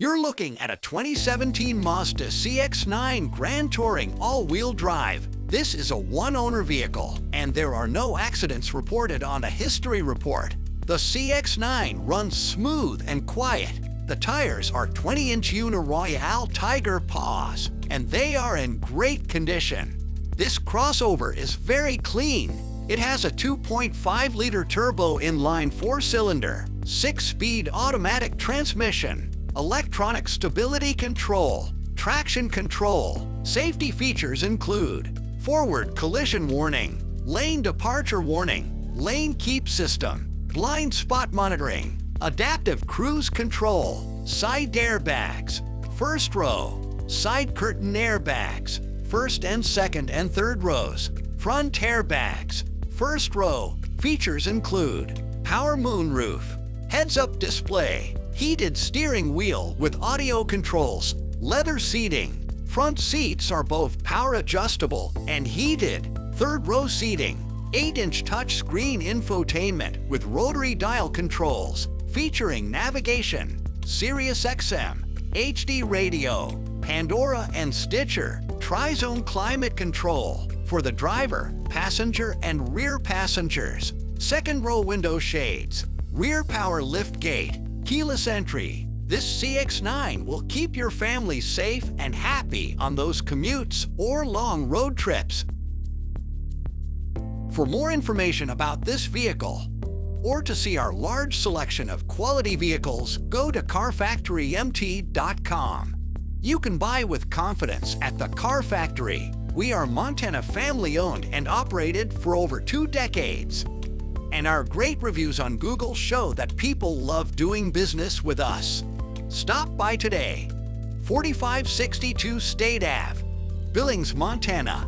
You're looking at a 2017 Mazda CX-9 Grand Touring all-wheel drive. This is a one-owner vehicle, and there are no accidents reported on a history report. The CX-9 runs smooth and quiet. The tires are 20-inch Uniroyal Tiger Paws, and they are in great condition. This crossover is very clean. It has a 2.5-liter turbo inline 4-cylinder, 6-speed automatic transmission, electronic stability control, traction control. Safety features include forward collision warning, lane departure warning, lane keep system, blind spot monitoring, adaptive cruise control, side airbags, first row, side curtain airbags, first and second and third rows, front airbags, first row. Features include power moonroof, heads-up display, heated steering wheel with audio controls, leather seating. Front seats are both power adjustable and heated. Third row seating, 8-inch touchscreen infotainment with rotary dial controls, featuring navigation, Sirius XM, HD radio, Pandora and Stitcher, tri-zone climate control for the driver, passenger, and rear passengers. Second row window shades, rear power lift gate, keyless entry. This CX-9 will keep your family safe and happy on those commutes or long road trips. For more information about this vehicle, or to see our large selection of quality vehicles, go to carfactorymt.com. You can buy with confidence at the Car Factory. We are Montana family-owned and operated for over 2 decades. And our great reviews on Google show that people love doing business with us. Stop by today. 4562 State Ave, Billings, Montana